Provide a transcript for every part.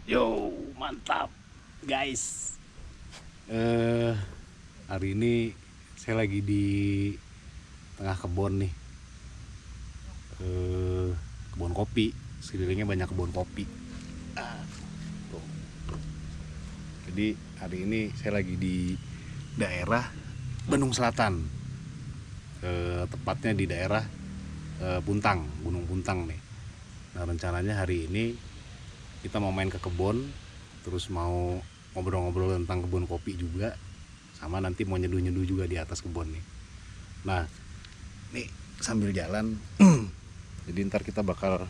Yo, mantap, guys. Hari ini saya lagi di tengah kebun nih. Kebun kopi, sekelilingnya banyak kebun kopi. Tuh. Jadi hari ini saya lagi di daerah Bandung Selatan. Tepatnya di daerah Puntang, Gunung Puntang nih. Nah, rencananya hari ini kita mau main ke kebun, terus mau ngobrol-ngobrol tentang kebun kopi juga, sama nanti mau nyeduh-nyeduh juga di atas kebun nih. Nah, nih sambil jalan, jadi ntar kita bakal,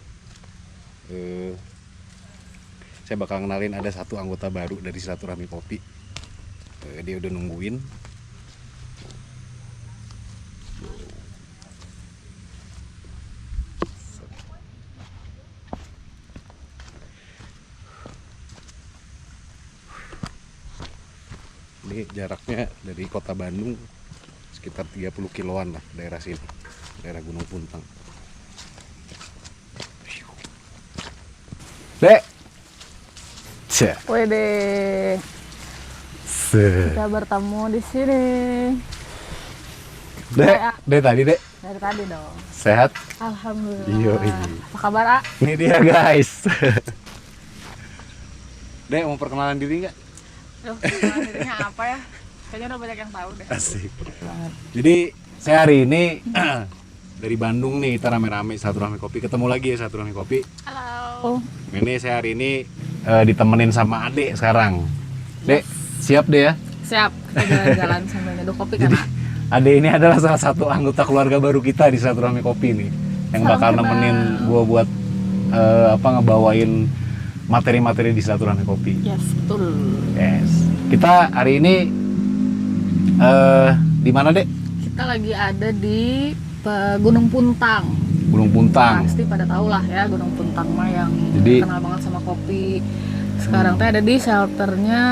saya bakal kenalin ada satu anggota baru dari Silaturahmi Kopi. Dia udah nungguin. Ini jaraknya dari kota Bandung sekitar 30 kiloan lah, daerah sini, daerah Gunung Puntang. Dek, cek, Wede, kita bertemu di sini dek tadi dek, dari tadi dong. sehat? Alhamdulillah. Yoi. Apa kabar, A? Ini dia guys. Dek mau perkenalan diri nggak? Duh, dirinya apa ya? Kayaknya udah banyak yang tahu deh. Asik. Jadi saya hari ini dari Bandung nih, kita rame-rame Silaturahmi Kopi. Ketemu lagi ya Silaturahmi Kopi. Halo. Ini saya hari ini ditemenin sama Adek sekarang. Dek, siap deh ya? Siap, kita jalan-jalan sambil nyeduh kopi kan, Jadi A? Adek ini adalah salah satu anggota keluarga baru kita di Silaturahmi Kopi nih, yang bakal Salam nemenin kenal. gua buat ngebawain materi-materi di Silaturahmi Kopi. Yes, betul. Yes. Kita hari ini di mana, Dek? Kita lagi ada di Gunung Puntang. Gunung Puntang. Pasti pada tahu lah ya, Gunung Puntang mah yang Jadi- terkenal banget sama kopi. Sekarang teh ada di shelternya.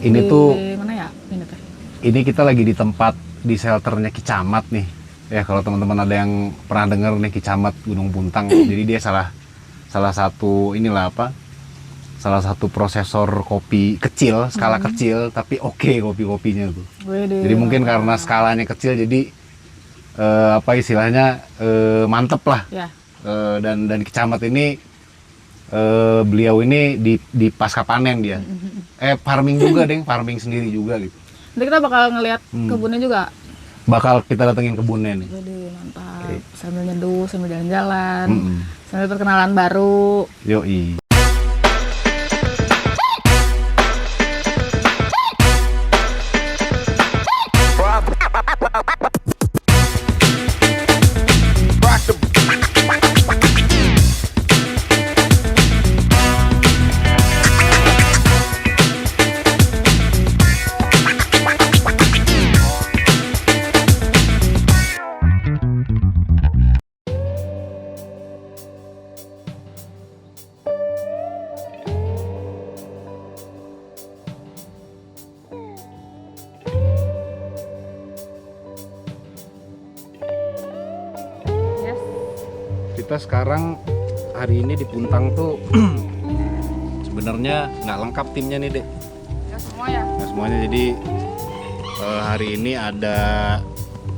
Ini di tuh mana ya? Ini teh. Ini kita lagi di tempat di shelternya Kicamat nih. Ya, kalau teman-teman ada yang pernah dengar nih Kicamat Gunung Puntang. Jadi dia salah satu salah satu prosesor kopi kecil, skala kecil tapi oke kopi-kopinya tuh. Wede, Jadi mungkin mantap. karena skalanya kecil jadi istilahnya mantep lah. Ya. Dan Kicamat ini beliau ini di pasca panen dia. Farming juga deh, farming sendiri juga gitu. Nanti kita bakal ngeliat kebunnya juga. Bakal kita datengin kebunnya nih. Jadi mantap. Oke. Sambil nyeduh, sambil jalan-jalan, Mm-mm. sambil perkenalan baru. Yoi. Yes. Kita sekarang hari ini di Puntang tuh sebenarnya nggak lengkap timnya nih, Dek. Ya semua ya. Nggak semuanya. Jadi hari ini ada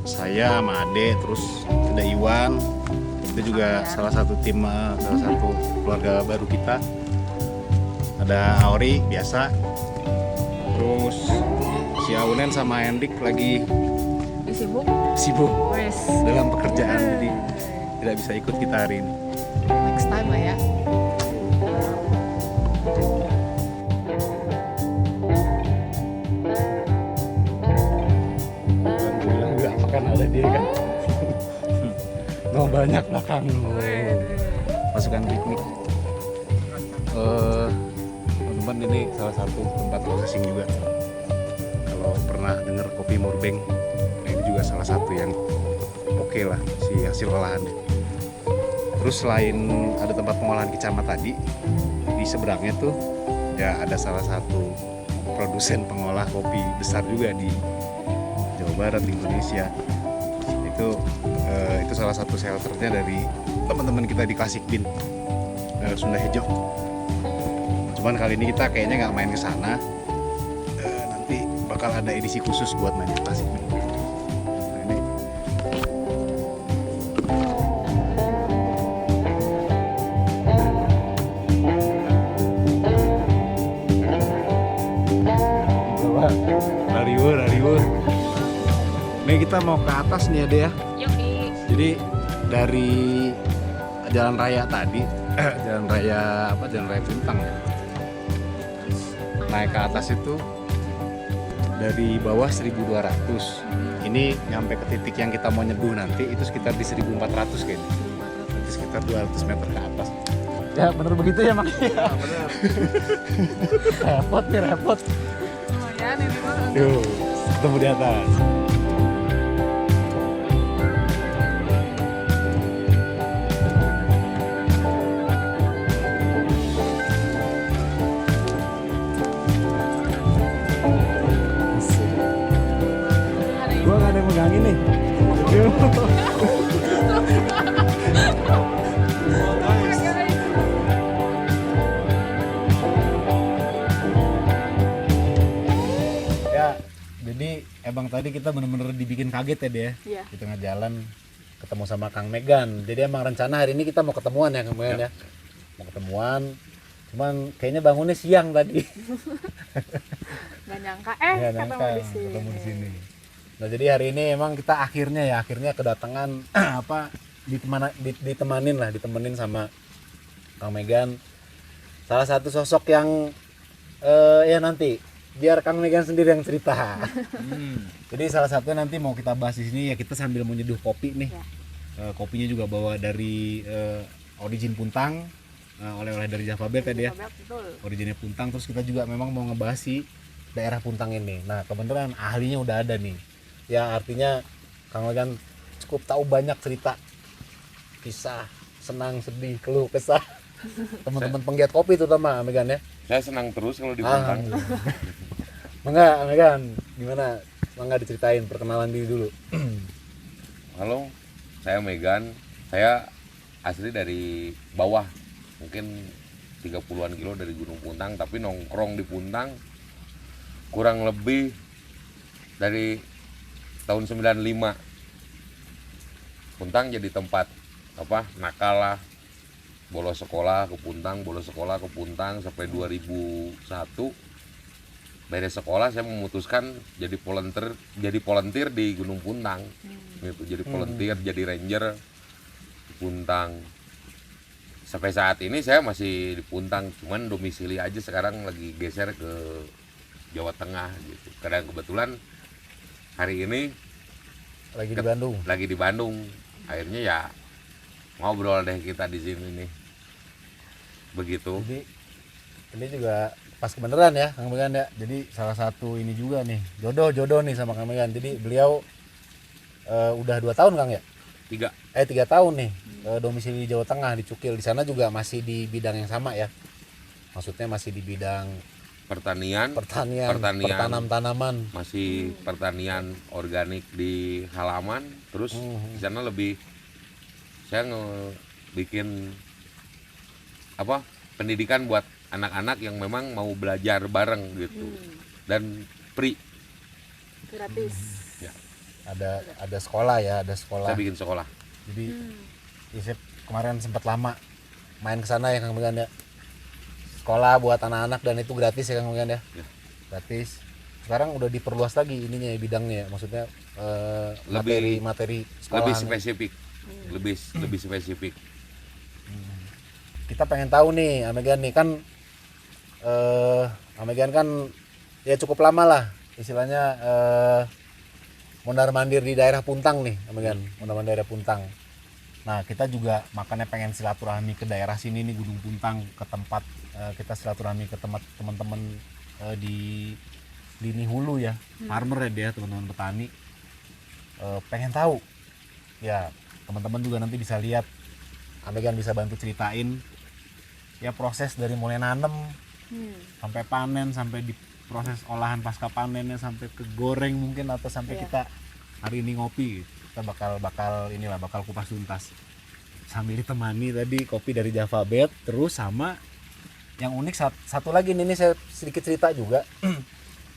saya sama Ade, terus ada Iwan. Itu juga salah satu tim, salah satu keluarga baru kita. Ada Auri biasa. Terus si Aunen sama Hendrik lagi Sibuk. sibuk Wes. dalam pekerjaan, jadi tidak bisa ikut kita hari ini. Next time lah ya. Alhamdulillah nggak makan ada dia kan. No, banyak belakang. Pasukan piknik. Teman-teman, ini salah satu tempat processing juga. Kalau pernah dengar kopi Murbeng, nah ini juga salah satu yang oke lah si hasil olahannya. Terus selain ada tempat pengolahan Kicamat tadi, di seberangnya tuh ya ada salah satu produsen pengolah kopi besar juga di Jawa Barat, di Indonesia. Itu salah satu shelternya dari teman-teman kita di Klasik Bin, Sunda Hejo. Cuman kali ini kita kayaknya nggak main ke sana. Nanti bakal ada edisi khusus buat main ke Tasik nih. Nah, ini Rariwo. Nih kita mau ke atas nih Ade ya. Yoki. Jadi dari jalan raya tadi, jalan raya Puntang ya. Naik ke atas itu dari bawah 1200. Ini nyampe ke titik yang kita mau nyeduh nanti itu sekitar di 1400 kayaknya. Berarti sekitar 200 meter ke atas. Ya bener begitu ya Mak. Ya bener. repot. Lumayan ini mah. Yuk, ketemu di atas. Gua gak ada yang megangin nih. Ya, jadi emang tadi kita bener-bener dibikin kaget ya dia. Iya. Di tengah jalan ketemu sama Kang Megan. Jadi emang rencana hari ini kita mau ketemuan ya Kang Megan ya. Mau ketemuan. Cuman kayaknya bangunnya siang tadi. Gak nyangka Ya, ketemu di sini. ketemu di sini. Nah jadi hari ini emang kita akhirnya kedatangan ditemenin sama Kang Megan, salah satu sosok yang ya nanti biar Kang Megan sendiri yang cerita. Jadi salah satunya nanti mau kita bahas di sini ya, kita sambil menyeduh kopi nih. Ya. Kopinya juga bawa dari Origin Puntang, oleh-oleh dari Java Bed ya dia. Betul. Originnya Puntang, terus kita juga memang mau ngebahas si daerah Puntang ini. Nah kebenaran ahlinya udah ada nih. Ya artinya Kang Megan cukup tahu banyak cerita, kisah, senang, sedih, keluh, kesah teman-teman penggiat kopi terutama Megan ya. Saya senang terus kalau di Puntang. Enggak Megan, gimana? Enggak diceritain perkenalan diri dulu. Halo, saya Megan. Saya asli dari bawah, mungkin 30-an kilo dari Gunung Puntang, tapi nongkrong di Puntang kurang lebih dari tahun 95. Puntang jadi tempat nakal lah, bolos sekolah ke Puntang sampai 2001. Beres sekolah saya memutuskan jadi volunteer di Gunung Puntang. Gitu, jadi volunteer, jadi ranger di Puntang. Sampai saat ini saya masih di Puntang, cuman domisili aja sekarang lagi geser ke Jawa Tengah gitu. Karena kebetulan hari ini Lagi di Bandung. Lagi di Bandung. Akhirnya ya ngobrol deh kita di sini nih. Begitu. Jadi ini juga pas kebenaran ya Kang Megan ya. Jadi salah satu ini juga nih jodoh nih sama Kang Megan. Jadi beliau udah 2 tahun Kang ya? 3 tahun nih domisili di Jawa Tengah di Cukil. Di sana juga masih di bidang yang sama ya. Maksudnya masih di bidang pertanian, pertanam tanaman. masih pertanian organik di halaman. Terus di sana lebih saya bikin pendidikan buat anak-anak yang memang mau belajar bareng gitu. Dan free. Gratis. Ya, Ada sekolah ya, ada sekolah. saya bikin sekolah. Jadi saya kemarin sempat lama main ke sana ya Kang Megan ya. Sekolah buat anak-anak dan itu gratis ya Kang Megan ya. Ya. Gratis. Sekarang udah diperluas lagi ininya ya, bidangnya ya. Maksudnya materi sekolah. Lebih spesifik. Lebih spesifik. Kita pengen tahu nih Amegan nih kan Amegan kan ya cukup lama lah istilahnya mondar-mandir di daerah Puntang nih Amegan, mondar-mandir daerah Puntang. Nah kita juga makanya pengen silaturahmi ke daerah sini nih Gunung Puntang, ke tempat kita silaturahmi ke tempat teman-teman di lini hulu ya, farmer ya dia, teman-teman petani. Pengen tahu ya, teman-teman juga nanti bisa lihat, Amegan bisa bantu ceritain ya proses dari mulai nanem sampai panen, sampai di proses olahan pasca panennya, sampai ke goreng mungkin, atau sampai kita hari ini ngopi. Kita bakal kupas tuntas sambil ditemani tadi kopi dari Java Bed, terus sama Yang unik satu lagi nih, ini saya sedikit cerita juga.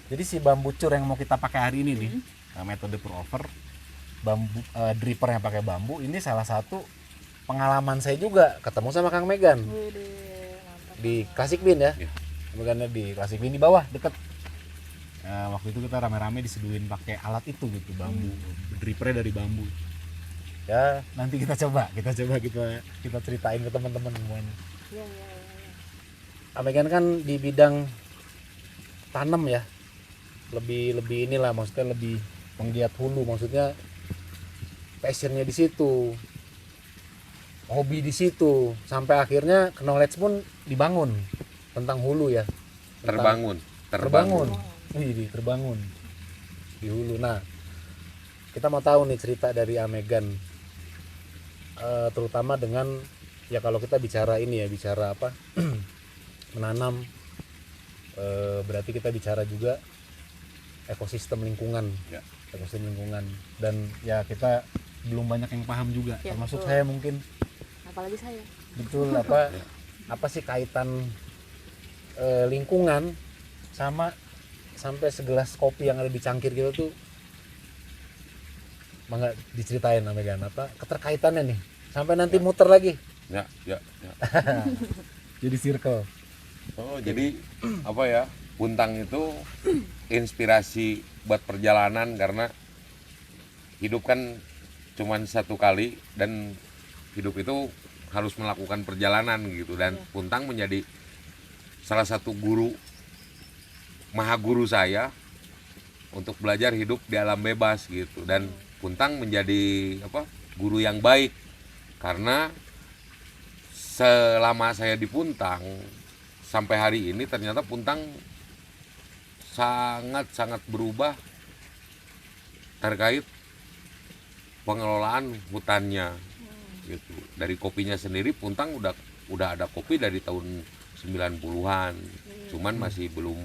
Jadi si bambu cur yang mau kita pakai hari ini nih, metode pour over, bambu dripper yang pakai bambu, ini salah satu pengalaman saya juga ketemu sama Kang Megan di Classic Bean ya. Megannya di Classic Bean di bawah deket. Waktu itu kita rame-rame diseduhin pakai alat itu gitu, bambu, drippernya dari bambu. Ya nanti kita coba kita ceritain ke teman-teman semuanya. Megan kan di bidang tanam ya, lebih inilah, maksudnya lebih penggiat hulu, maksudnya passionnya di situ, hobi di situ, sampai akhirnya knowledge pun dibangun tentang hulu ya. Terbangun. Wih, terbangun di hulu. Nah, kita mau tahu nih cerita dari Amegan, terutama dengan ya kalau kita bicara ini ya, bicara apa menanam, berarti kita bicara juga ekosistem lingkungan Ya. Ekosistem lingkungan, dan ya kita belum banyak yang paham juga, Ya, termasuk betul. saya mungkin. Apalagi saya. Betul, apa sih kaitan lingkungan sama sampai segelas kopi yang ada di cangkir gitu tuh. Mangga diceritain Megan apa keterkaitannya nih sampai nanti muter lagi Ya. jadi circle. Oh, jadi apa ya? Puntang itu inspirasi buat perjalanan, karena hidup kan cuman satu kali dan hidup itu harus melakukan perjalanan gitu, dan Puntang menjadi salah satu guru, maha guru saya untuk belajar hidup di alam bebas gitu. Dan Puntang menjadi guru yang baik, karena selama saya di Puntang sampai hari ini ternyata Puntang sangat berubah terkait pengelolaan hutannya gitu. Dari kopinya sendiri, Puntang udah ada kopi dari tahun 90-an, cuman masih belum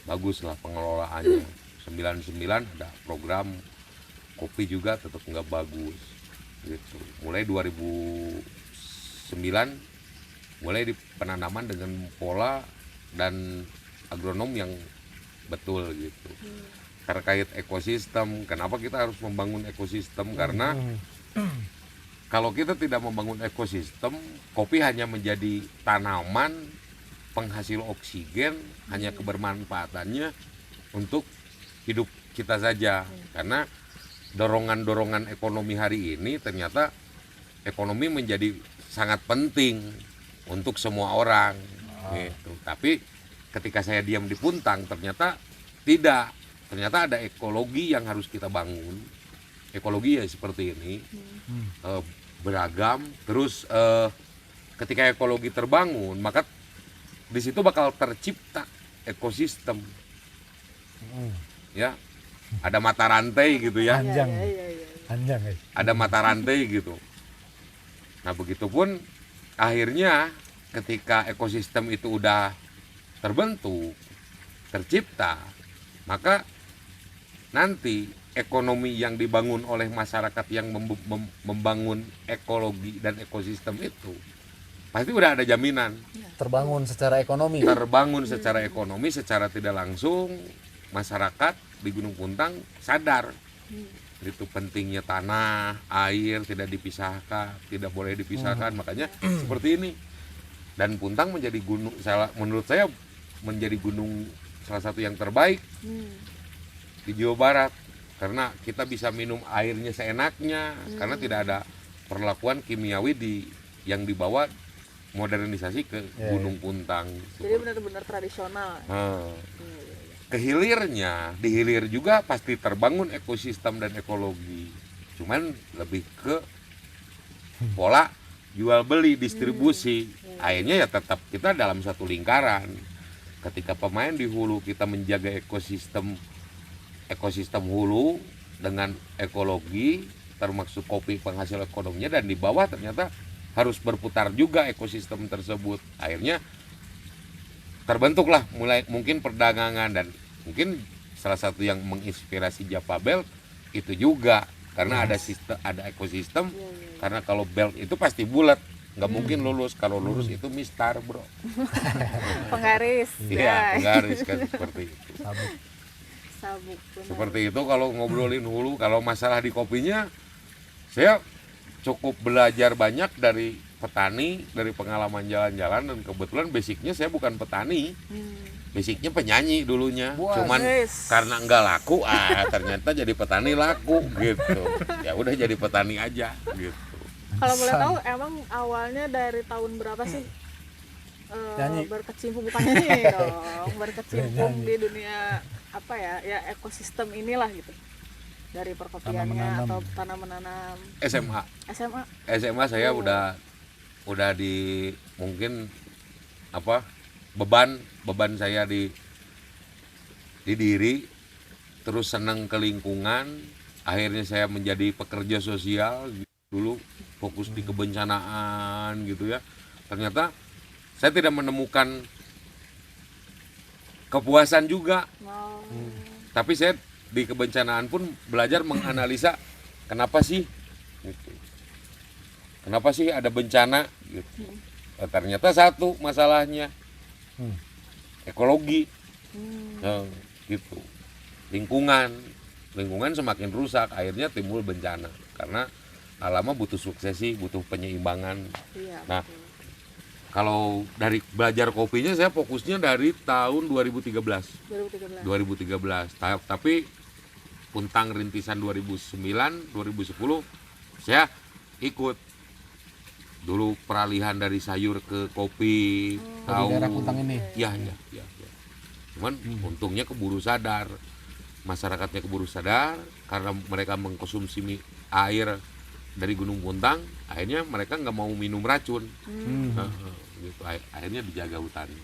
bagus lah pengelolaannya. 99 ada program kopi juga tetap nggak bagus gitu. Mulai 2009 mulai di penanaman dengan pola dan agronom yang betul gitu. Terkait ekosistem, kenapa kita harus membangun ekosistem? Karena kalau kita tidak membangun ekosistem, kopi hanya menjadi tanaman penghasil oksigen, hanya kebermanfaatannya untuk hidup kita saja. Karena dorongan ekonomi hari ini, ternyata ekonomi menjadi sangat penting untuk semua orang gitu. Tapi ketika saya diam di Puntang, ternyata tidak. Ternyata ada ekologi yang harus kita bangun. Ekologi ya seperti ini, beragam. Terus ketika ekologi terbangun, maka di situ bakal tercipta ekosistem. Ya, ada mata rantai gitu ya. Panjang Ada mata rantai gitu. Nah, begitupun akhirnya ketika ekosistem itu udah terbentuk, tercipta, maka nanti ekonomi yang dibangun oleh masyarakat yang membangun ekologi dan ekosistem itu pasti udah ada jaminan terbangun secara ekonomi. Secara ekonomi, secara tidak langsung masyarakat di Gunung Puntang sadar itu pentingnya tanah, air tidak dipisahkan, tidak boleh dipisahkan. Makanya seperti ini. Dan Puntang menjadi gunung, menurut saya menjadi gunung salah satu yang terbaik di Jawa Barat, karena kita bisa minum airnya seenaknya, karena tidak ada perlakuan kimiawi yang dibawa modernisasi ke Gunung Puntang. Jadi benar-benar tradisional. Di hilir juga pasti terbangun ekosistem dan ekologi, cuman lebih ke pola jual beli, distribusi. Akhirnya ya tetap kita dalam satu lingkaran. Ketika pemain di hulu kita menjaga ekosistem hulu dengan ekologi, termasuk kopi penghasil ekonominya, dan di bawah ternyata harus berputar juga ekosistem tersebut. Akhirnya terbentuklah mulai mungkin perdagangan, dan mungkin salah satu yang menginspirasi Java Belt itu juga karena ada ekosistem. Karena kalau belt itu pasti bulat, nggak mungkin lulus. Kalau lulus itu mistar, bro. Penggaris. Iya, penggaris kan seperti itu. Sabuk. Sabuk. benar. Seperti itu kalau ngobrolin hulu. Kalau masalah di kopinya, saya cukup belajar banyak dari petani, dari pengalaman jalan-jalan, dan kebetulan basicnya saya bukan petani, basicnya penyanyi dulunya. Wah, Cuman yes. karena enggak laku, ternyata jadi petani laku gitu. Ya udah jadi petani aja gitu. Kalau boleh tahu emang awalnya dari tahun berapa sih Nyanyi. berkecimpung, bukan nyanyi dong, berkecimpung di dunia apa ya ekosistem inilah gitu, dari perkopiannya Tanam-menanam. atau tanam menanam. SMA SMA. saya udah di mungkin apa beban saya di diri, terus senang ke lingkungan, akhirnya saya menjadi pekerja sosial dulu, fokus di kebencanaan gitu ya. Ternyata saya tidak menemukan kepuasan juga, Oh. tapi saya di kebencanaan pun belajar menganalisa kenapa sih gitu. Kenapa sih ada bencana gitu. Ternyata satu masalahnya ekologi. Gitu. Lingkungan semakin rusak, akhirnya timbul bencana karena alamnya butuh suksesi, butuh penyeimbangan. Iya. Nah, betul. kalau dari belajar kopinya saya fokusnya dari tahun 2013. 2013. Tapi Puntang rintisan 2009, 2010 saya ikut dulu peralihan dari sayur ke kopi. Di daerah Puntang ini. Ya. Cuman untungnya keburu sadar, masyarakatnya keburu sadar karena mereka mengkonsumsi air dari Gunung Puntang, akhirnya mereka nggak mau minum racun. Gitu. Akhirnya dijaga hutannya.